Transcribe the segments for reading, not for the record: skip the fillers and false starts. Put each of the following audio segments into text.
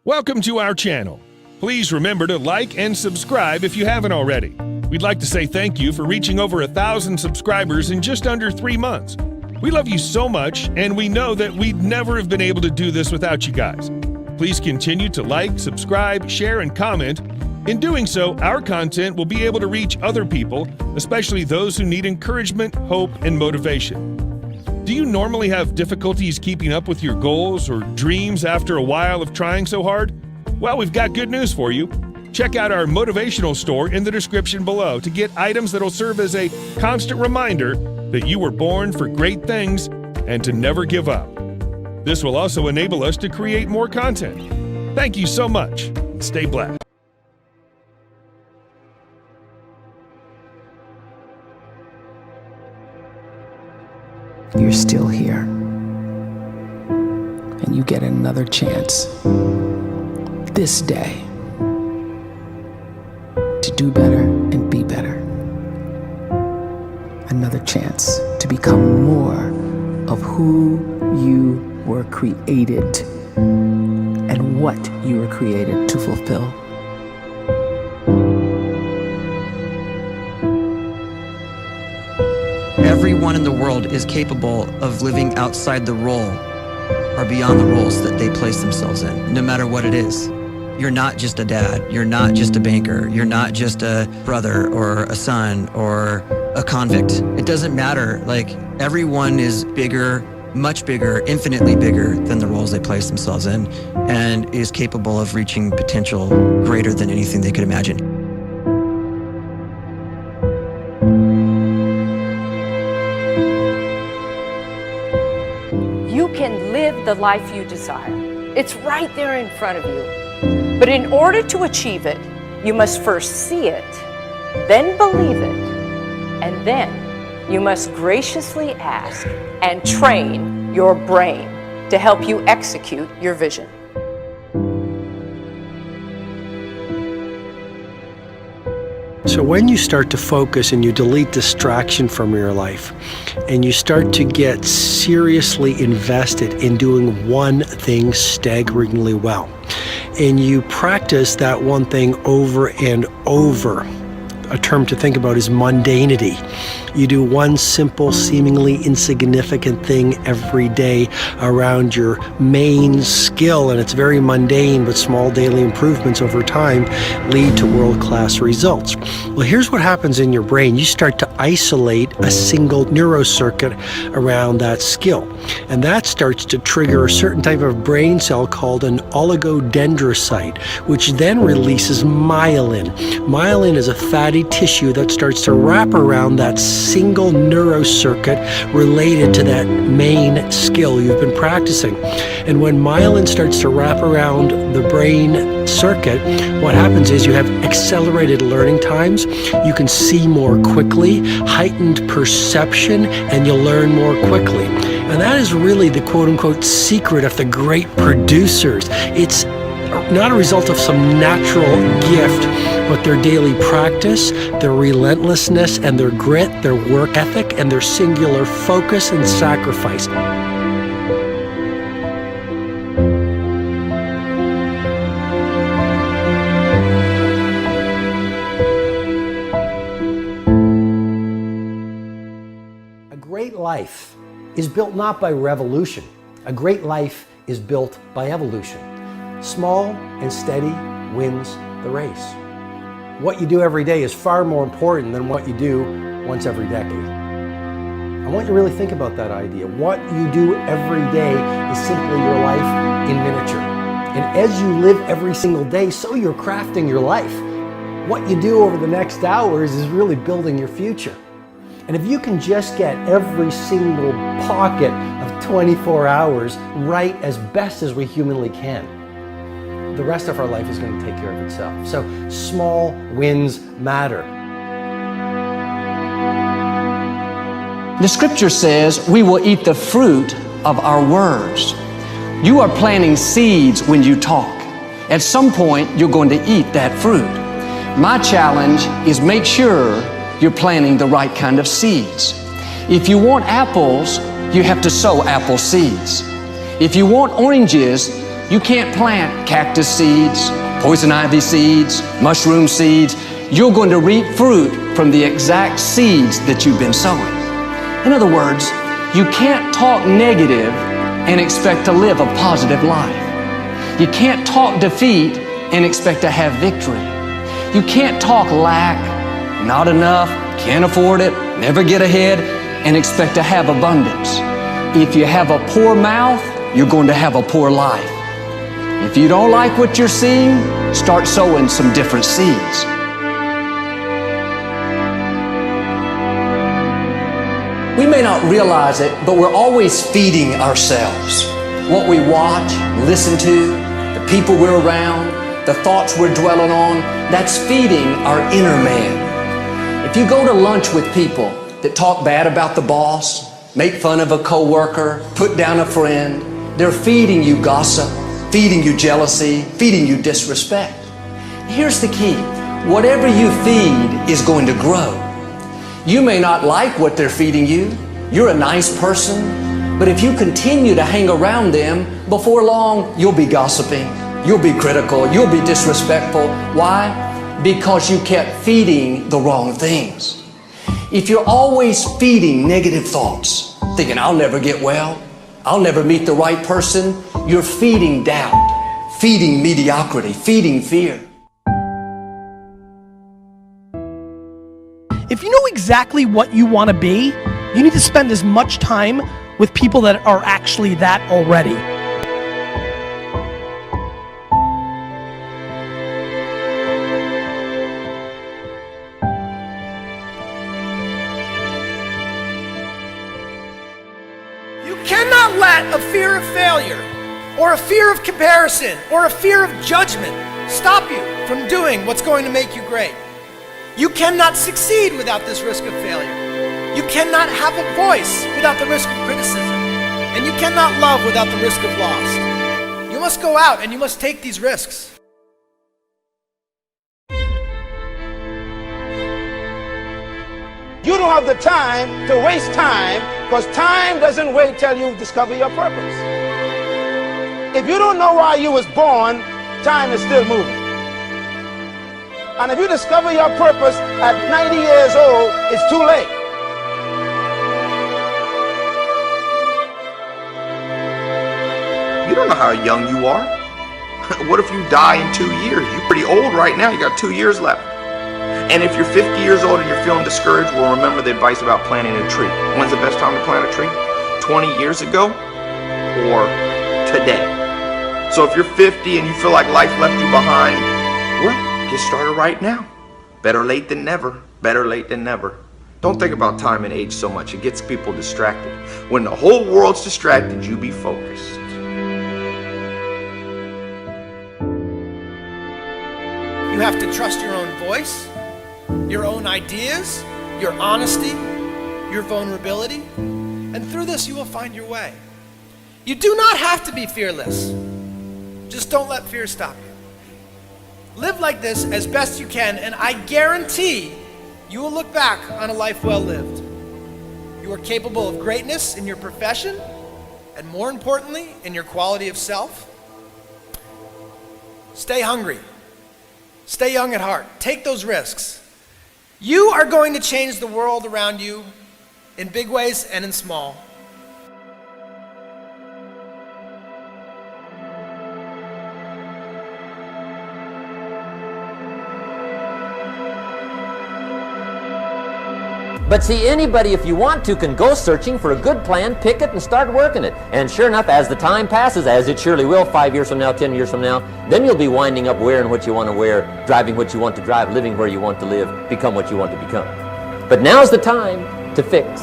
Welcome to our channel. Please remember to like and subscribe if you haven't already. We'd like to say thank you for reaching over 1,000 subscribers in just under 3 months. We love you so much, and we know that we'd never have been able to do this without you guys. Please continue to like, subscribe, share, and comment. In doing so, our content will be able to reach other people, especially those who need encouragement, hope, and motivation. Do you normally have difficulties keeping up with your goals or dreams after a while of trying so hard? Well, we've got good news for you. Check out our motivational store in the description below to get items that'll serve as a constant reminder that you were born for great things and to never give up. This will also enable us to create more content. Thank you so much. Stay blessed. You're still here, and you get another chance this day to do better and be better. Another chance to become more of who you were created and what you were created to fulfill. Everyone in the world is capable of living outside the role or beyond the roles that they place themselves in, no matter what it is. You're not just a dad, you're not just a banker, you're not just a brother or a son or a convict. It doesn't matter. Like, everyone is bigger, much bigger, infinitely bigger than the roles they place themselves in, and is capable of reaching potential greater than anything they could imagine. You can live the life you desire. It's right there in front of you. But in order to achieve it, you must first see it, then believe it, and then you must graciously ask and train your brain to help you execute your vision. So when you start to focus and you delete distraction from your life, and you start to get seriously invested in doing one thing staggeringly well, and you practice that one thing over and over, a term to think about is mundanity. You do one simple, seemingly insignificant thing every day around your main skill, and it's very mundane, but small daily improvements over time lead to world-class results. Well, here's what happens in your brain. You start to isolate a single neurocircuit around that skill, and that starts to trigger a certain type of brain cell called an oligodendrocyte, which then releases myelin. Myelin is a fatty tissue that starts to wrap around that single neurocircuit related to that main skill you've been practicing. And when myelin starts to wrap around the brain circuit, what happens is you have accelerated learning times, you can see more quickly, heightened perception, and you'll learn more quickly. And that is really the quote-unquote secret of the great producers. It's not a result of some natural gift, but their daily practice, their relentlessness and their grit, their work ethic, and their singular focus and sacrifice. A great life is built not by revolution. A great life is built by evolution. Small and steady wins the race. What you do every day is far more important than what you do once every decade. I want you to really think about that idea. What you do every day is simply your life in miniature. And as you live every single day, so you're crafting your life. What you do over the next hours is really building your future. And if you can just get every single pocket of 24 hours right as best as we humanly can, the rest of our life is going to take care of itself. So small wins matter. The scripture says we will eat the fruit of our words. You are planting seeds when you talk. At some point, you're going to eat that fruit. My challenge is make sure you're planting the right kind of seeds. If you want apples, you have to sow apple seeds. If you want oranges, You can't plant cactus seeds, poison ivy seeds, mushroom seeds. You're going to reap fruit from the exact seeds that you've been sowing. In other words, you can't talk negative and expect to live a positive life. You can't talk defeat and expect to have victory. You can't talk lack, not enough, can't afford it, never get ahead, and expect to have abundance. If you have a poor mouth, you're going to have a poor life. If you don't like what you're seeing, start sowing some different seeds. We may not realize it, but we're always feeding ourselves. What we watch, listen to, the people we're around, the thoughts we're dwelling on, that's feeding our inner man. If you go to lunch with people that talk bad about the boss, make fun of a coworker, put down a friend, they're feeding you gossip, feeding you jealousy, feeding you disrespect. Here's the key. Whatever you feed is going to grow. You may not like what they're feeding you. You're a nice person, but if you continue to hang around them, before long, you'll be gossiping, you'll be critical, you'll be disrespectful. Why? Because you kept feeding the wrong things. If you're always feeding negative thoughts, thinking, I'll never get well, I'll never meet the right person, you're feeding doubt, feeding mediocrity, feeding fear. If you know exactly what you want to be, you need to spend as much time with people that are actually that already. You cannot let a fear of failure, or a fear of comparison, or a fear of judgment stop you from doing what's going to make you great. You cannot succeed without this risk of failure. You cannot have a voice without the risk of criticism. And you cannot love without the risk of loss. You must go out and you must take these risks. You don't have the time to waste time, because time doesn't wait till you discover your purpose. If you don't know why you was born, time is still moving. And if you discover your purpose at 90 years old, it's too late. You don't know how young you are. What if you die in 2 years? You're pretty old right now. You got 2 years left. And if you're 50 years old and you're feeling discouraged, well, remember the advice about planting a tree. When's the best time to plant a tree? 20 years ago or today? So if you're 50 and you feel like life left you behind, well, get started right now. Better late than never. Better late than never. Don't think about time and age so much. It gets people distracted. When the whole world's distracted, you be focused. You have to trust your own voice, your own ideas, your honesty, your vulnerability, and through this you will find your way. You do not have to be fearless. Just don't let fear stop you. Live like this as best you can, and I guarantee you will look back on a life well lived. You are capable of greatness in your profession, and more importantly, in your quality of self. Stay hungry. Stay young at heart. Take those risks. You are going to change the world around you in big ways and in small. But see, anybody, if you want to, can go searching for a good plan, pick it, and start working it. And sure enough, as the time passes, as it surely will 5 years from now, 10 years from now, then you'll be winding up wearing what you want to wear, driving what you want to drive, living where you want to live, become what you want to become. But now's the time to fix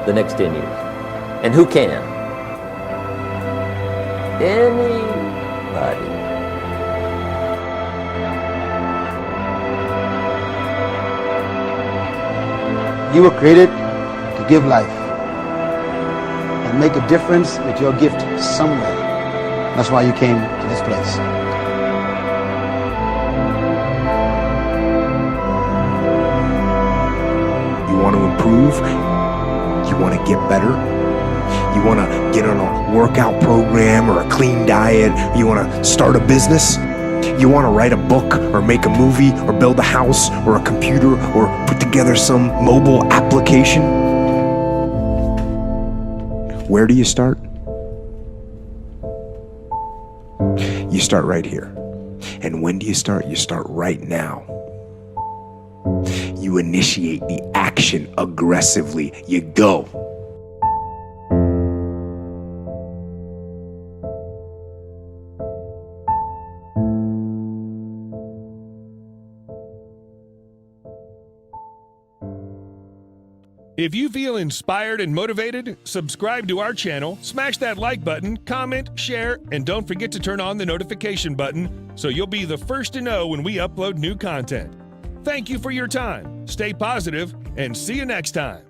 the next 10 years. And who can? Anybody. You were created to give life and make a difference with your gift somewhere. That's why you came to this place. You want to improve? You want to get better? You want to get on a workout program or a clean diet? You want to start a business? You want to write a book or make a movie or build a house or a computer or put together some mobile application? Where do you start? You start right here. And when do you start? You start right now. You initiate the action aggressively. You go. If you feel inspired and motivated, subscribe to our channel, smash that like button, comment, share, and don't forget to turn on the notification button so you'll be the first to know when we upload new content. Thank you for your time, stay positive, and see you next time.